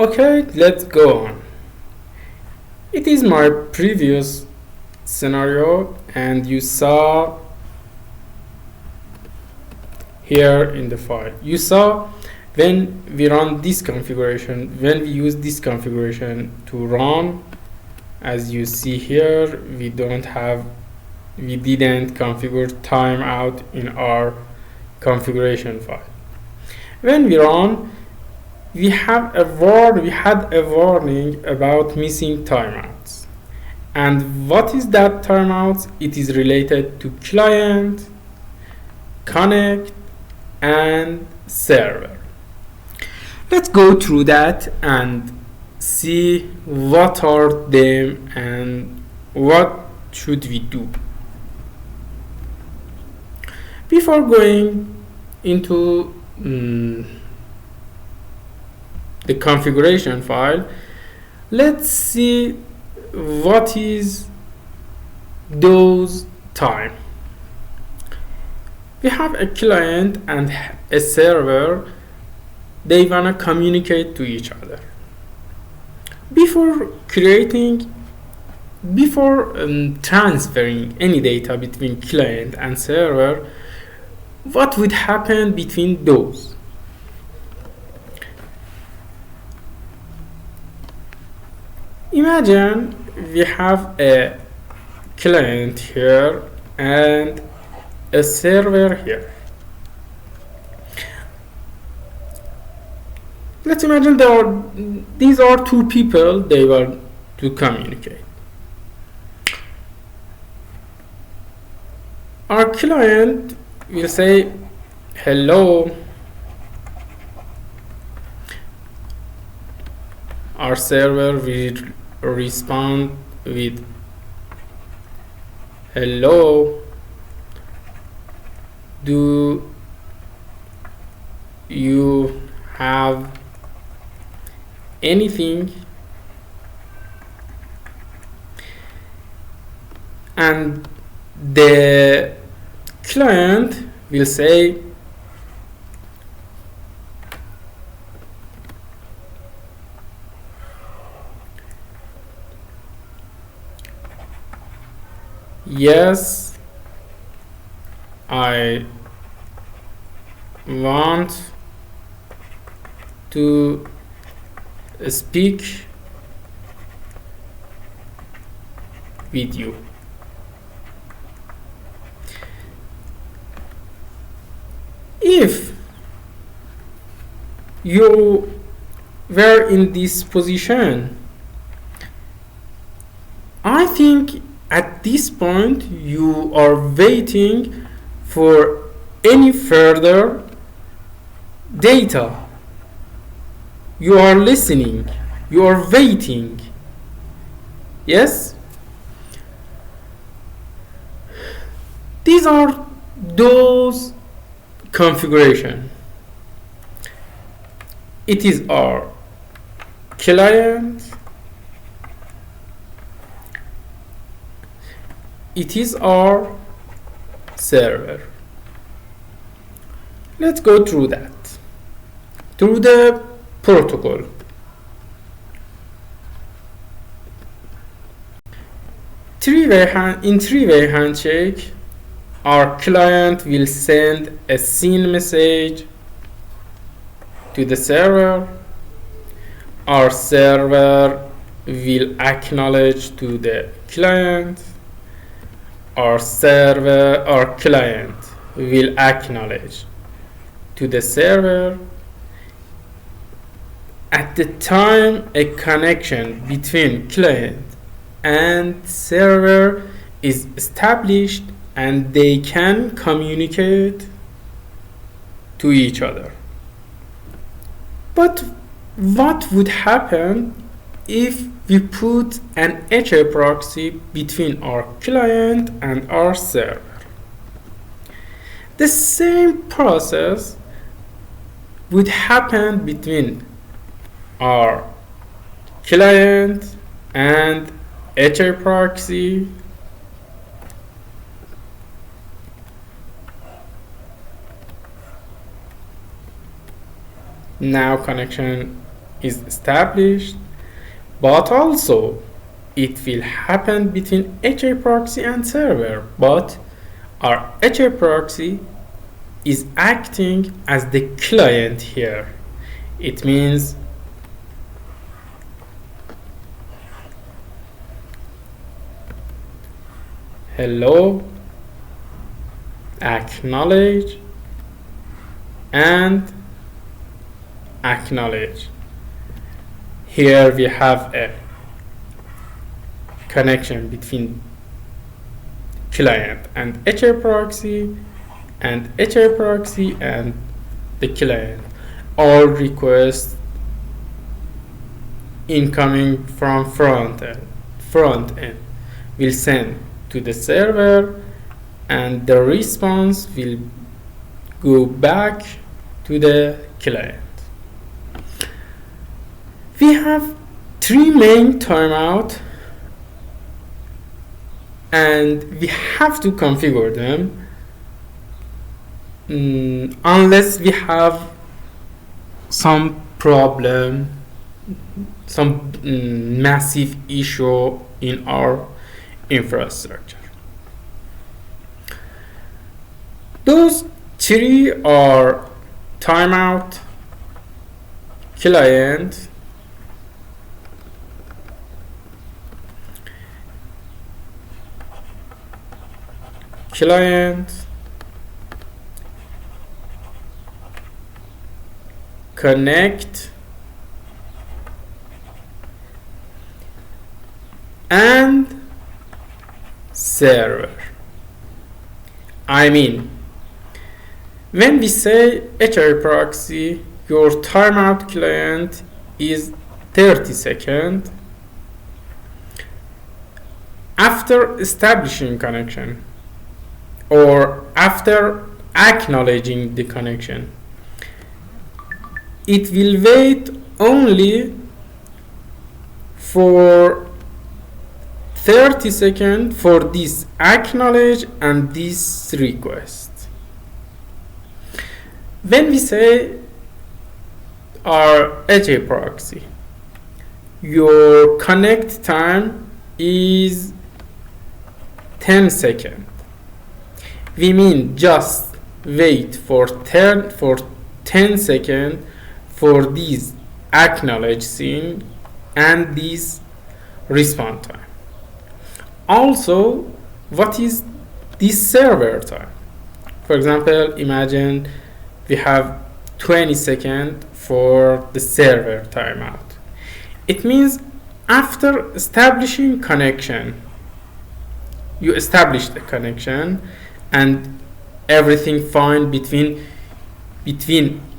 Okay, let's go on. It is my previous scenario, and you saw here in the file, you saw when we run this configuration, when we use this configuration to run, as you see here, we didn't configure timeout in our configuration file. When we run, we had a warning about missing timeouts. And what is that timeouts? It is related to client, connect, and server. Let's go through that and see what are them and what should we do. Before going into the configuration file, let's see what is those time. We have a client and a server. They wanna communicate to each other. Before transferring any data between client and server, what would happen between those? Imagine we have a client here and a server here. Let's imagine these are two people, they want to communicate. Our client will say hello. Our server will respond with hello. Do you have anything? And the client will say yes, I want to speak with you. If you were in this position, I think at this point you are waiting for any further data. You are listening, you are waiting. Yes? These are those configuration. It is our client, it is our server. Let's go through that. Through the protocol. In three-way handshake, our client will send a send message to the server. Our server will acknowledge to the client. Our client will acknowledge to the server. At the time a connection between client and server is established and they can communicate to each other. But what would happen if we put an HAProxy between our client and our server? The same process would happen between our client and HAProxy. Now connection is established, but also it will happen between HAProxy and server, but our HAProxy is acting as the client here. It means hello, acknowledge, and acknowledge. Here we have a connection between client and HAProxy, and HAProxy and the client. All requests incoming from front end will send to the server, and the response will go back to the client. We have three main timeout, and we have to configure them unless we have some problem, some massive issue in our infrastructure. Those three are timeout, client, connect, and server. I mean, when we say HAProxy, your timeout client is 30 seconds after establishing connection or after acknowledging the connection. It will wait only for 30 seconds for this acknowledge and this request. When we say our HAProxy, your connect time is 10 seconds. We mean just wait for 10 seconds for this acknowledging and this response time. Also, what is this server time? For example, imagine we have 20 seconds for the server timeout. It means after establishing connection, you establish the connection and everything fine between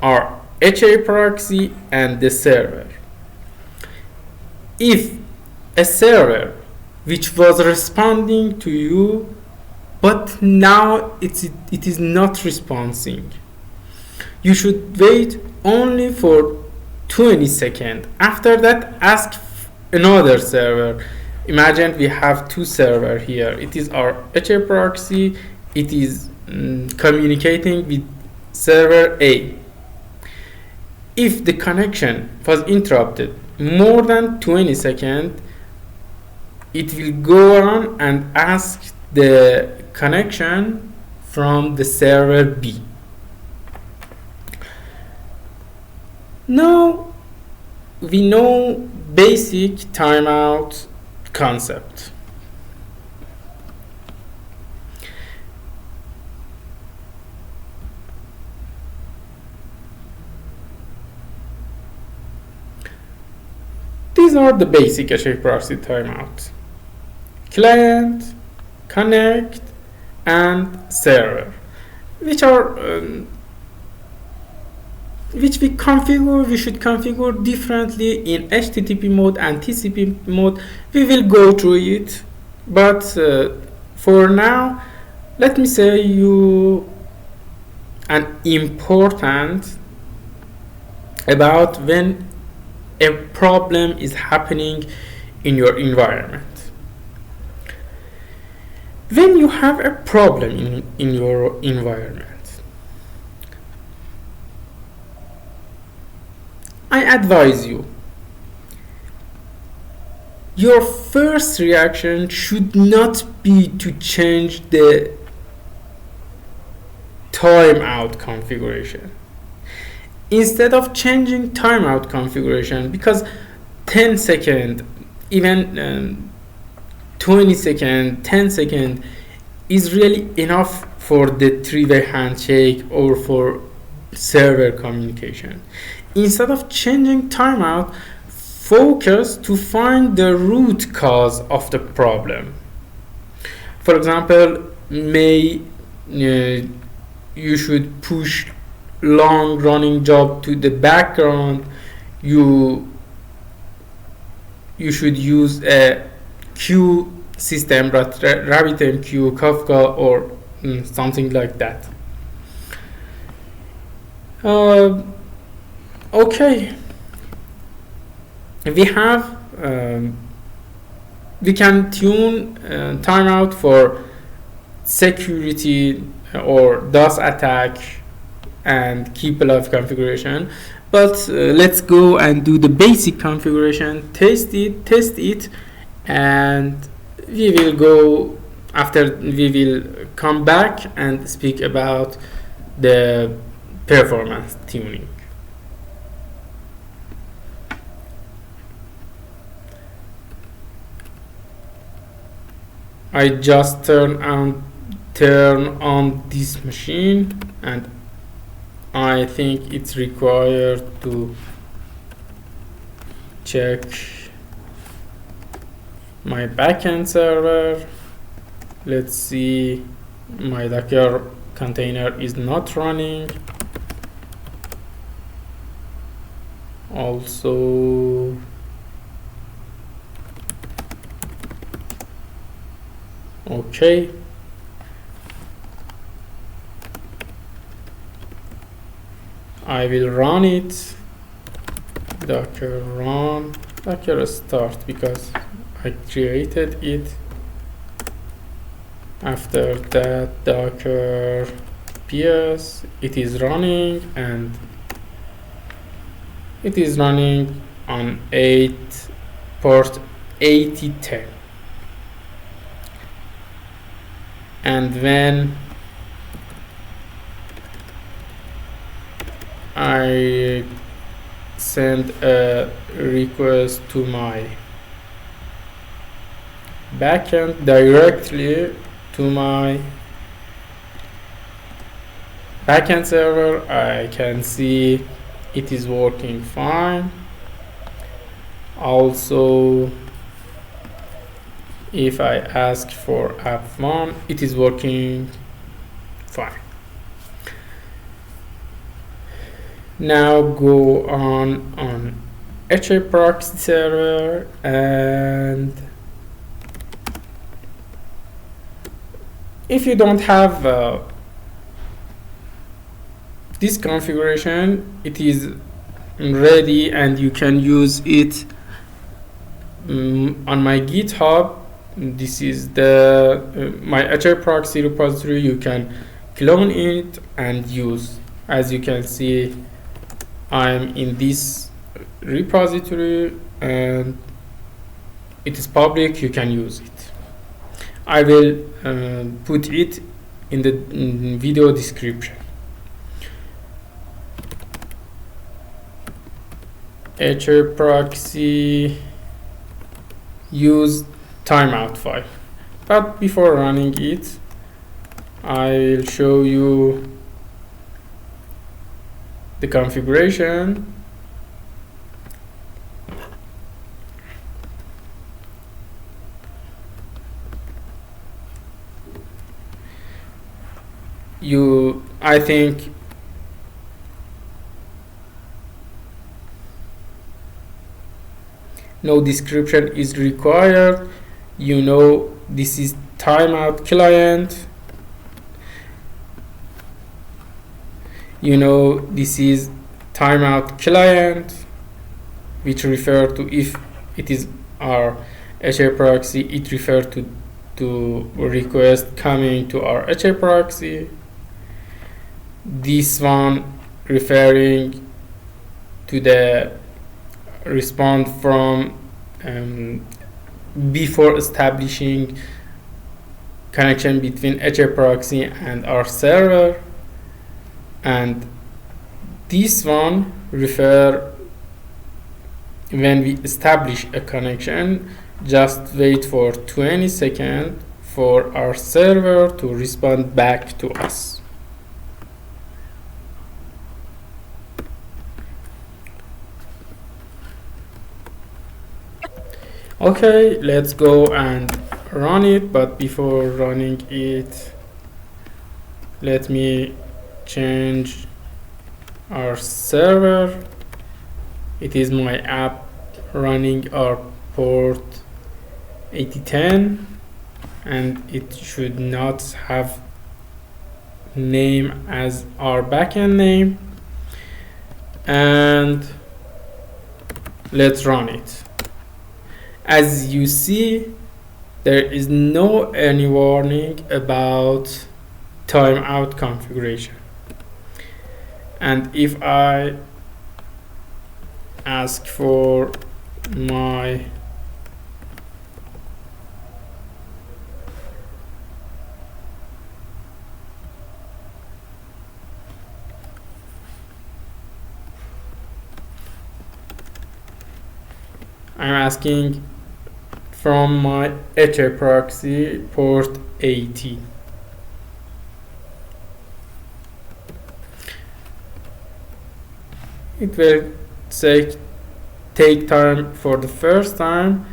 our HAProxy and the server. If a server which was responding to you, but now it is not responding, you should wait only for 20 seconds. After that, ask another server. Imagine we have two servers here. It is our HAProxy. It is communicating with server A. If the connection was interrupted more than 20 seconds, it will go on and ask the connection from the server B. Now we know basic timeout concept. These are the basic HAProxy timeouts: client, connect, and server, which we should configure differently in HTTP mode and TCP mode. We will go through it, but for now, let me say you an important about when a problem is happening in your environment. When you have a problem in your environment, I advise you your first reaction should not be to change the timeout configuration. Instead of changing timeout configuration, because 10 second, even 20 second, 10 second is really enough for the three-way handshake or for server communication. Instead of changing timeout, focus to find the root cause of the problem. For example, you should push long running job to the background. You should use a queue system, RabbitMQ, Kafka, or something like that. Okay, we can tune timeout for security or DOS attack and keep alive configuration, but let's go and do the basic configuration, test it, and we will come back and speak about the performance tuning. I just turn on this machine, and I think it's required to check my backend server. Let's see, my Docker container is not running. Also, okay, I will run it. Docker run, Docker start, because I created it. After that, Docker ps, it is running, and it is running on port 8010. And when I send a request to my backend directly to my backend server, I can see it is working fine. Also, if I ask for app1, it is working fine. Now go on HAProxy server, and if you don't have this configuration, it is ready and you can use it on my GitHub. This is the my HAProxy repository. You can clone it and use. As you can see, I'm in this repository and it is public. You can use it. I will put it in the video description. HAProxy use timeout file, but before running it, I will show you the configuration. I think no description is required. You know, this is timeout client. You know, this is timeout client, which refer to, if it is our HAProxy, it refers to request coming to our HAProxy. This one referring to the response from before establishing connection between HAProxy and our server, and this one refer when we establish a connection. Just wait for 20 seconds for our server to respond back to us. Okay, let's go and run it, but before running it, let me change our server. It is my app running our port 8010, and it should not have name as our backend name, and let's run it. As you see, there is no any warning about timeout configuration, and if I ask for my I'm asking from my HAProxy port 80. It will take time for the first time,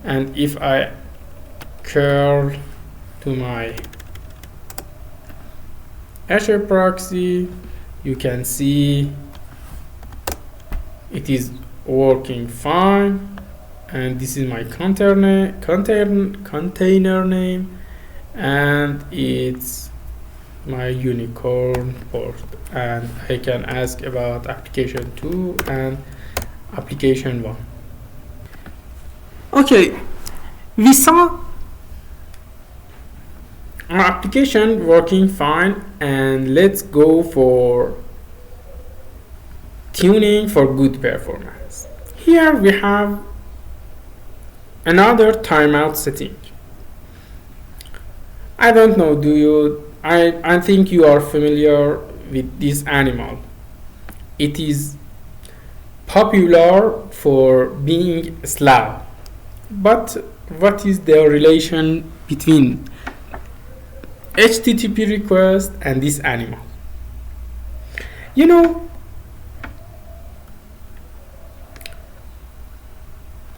and if I curl to my HAProxy, you can see it is working fine, and this is my container name, and it's my unicorn port, and I can ask about application 2 and application 1. Okay, we saw our application working fine, and let's go for tuning for good performance. Here we have another timeout setting. I don't know, I think you are familiar with this animal. It is popular for being slow. But what is the relation between HTTP request and this animal? You know,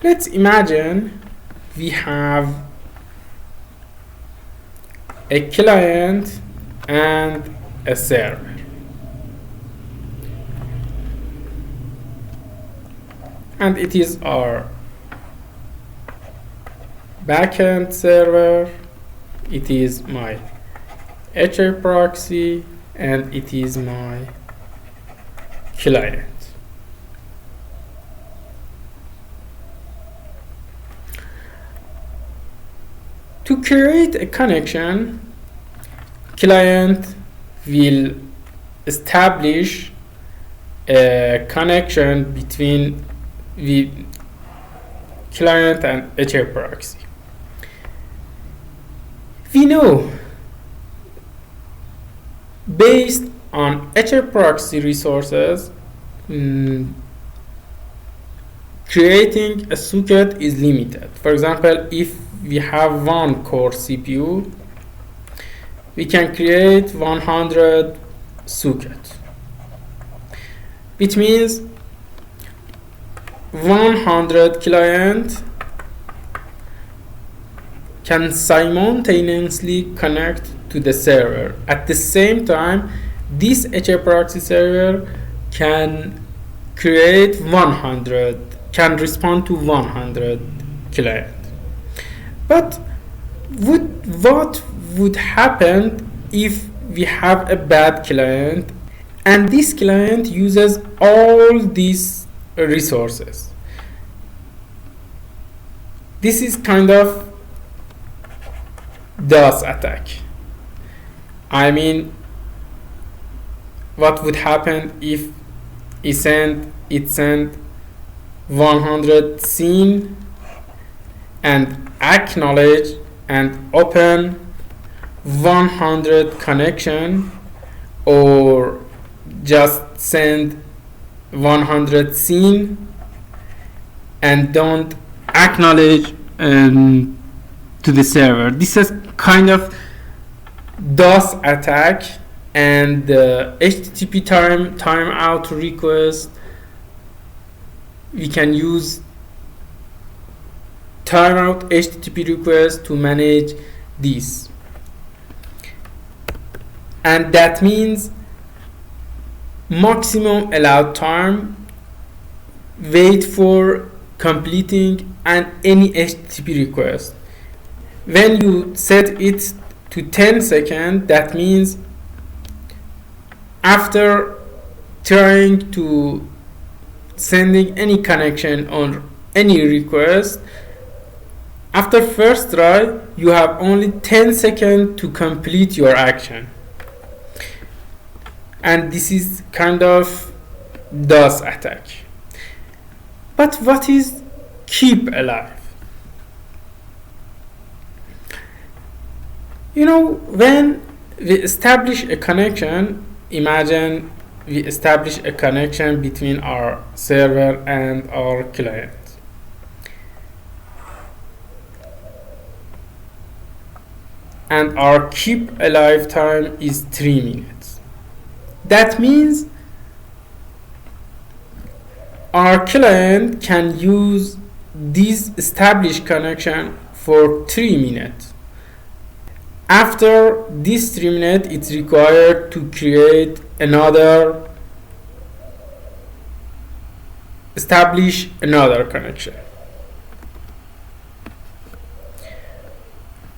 let's imagine we have a client and a server. And it is our backend server, it is my HAProxy, and it is my client. To create a connection, client will establish a connection between the client and HAProxy. We know, based on HAProxy resources, creating a socket is limited. For example, if we have one core CPU, we can create 100 sockets, which means 100 clients can simultaneously connect to the server. At the same time, this HAProxy server can respond to 100 clients. But what would happen if we have a bad client and this client uses all these resources? This is kind of DOS attack. I mean, what would happen if it sent 100 scene and acknowledge and open 100 connection, or just send 100 scene and don't acknowledge to the server. This is kind of DOS attack, and the HTTP timeout request, we can use timeout HTTP request to manage this. And that means maximum allowed time, wait for completing any HTTP request. When you set it to 10 seconds, that means after trying to sending any connection or any request, after first try, you have only 10 seconds to complete your action. And this is kind of DOS attack. But what is keep alive? You know, when we establish a connection, imagine we establish a connection between our server and our client. And our keep alive time is 3 minutes. That means our client can use this established connection for 3 minutes. After this 3 minutes, it's required to create establish another connection.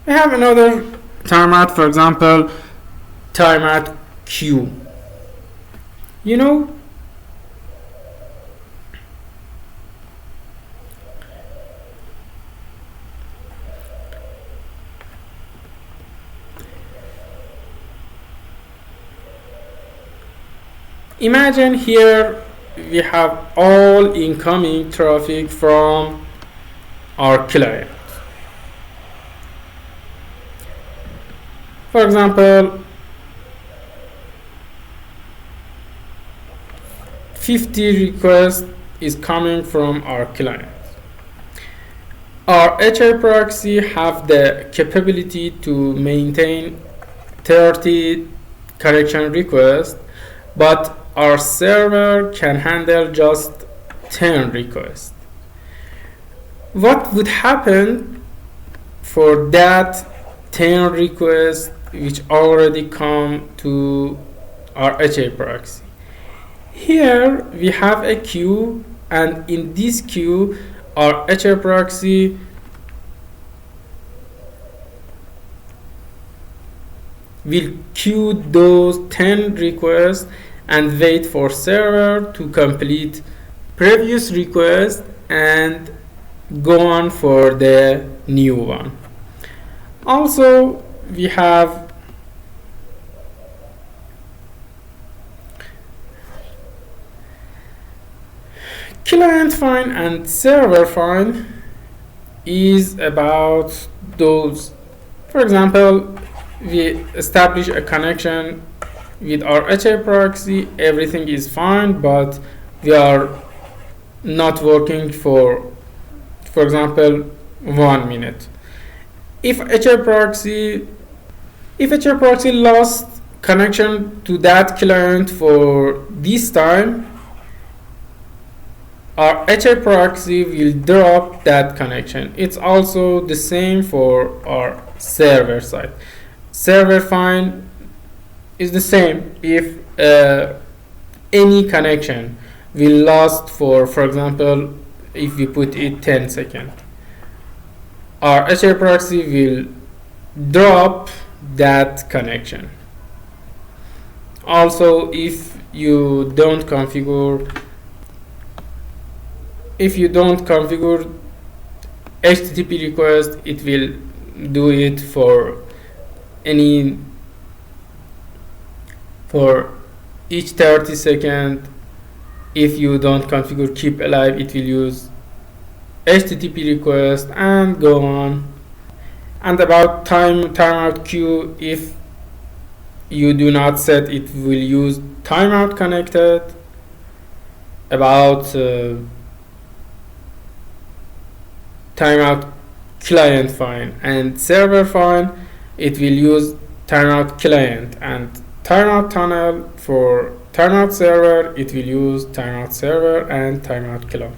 We have another timeout, for example, timeout queue. You know, imagine here we have all incoming traffic from our client. For example, 50 requests is coming from our client. Our HAProxy have the capability to maintain 30 connection requests, but our server can handle just 10 requests. What would happen for that 10 requests which already come to our HAProxy? Here we have a queue, and in this queue our HAProxy will queue those 10 requests and wait for server to complete previous request and go on for the new one. Also, we have client find and server find is about those. For example, we establish a connection with our HAProxy, everything is fine, but we are not working for example 1 minute. If HAProxy lost connection to that client for this time, our HAProxy will drop that connection. It's also the same for our server side. Server find is the same. If any connection will last for example, if we put it 10 seconds, our HAProxy will drop that connection. Also, if you don't configure HTTP request, it will do it for each 30 seconds. If you don't configure keep alive, it will use HTTP request, and go on. And about timeout queue, if you do not set, it will use timeout connected. About timeout client file and server file, it will use timeout client, and timeout tunnel for timeout server, it will use timeout server and timeout client.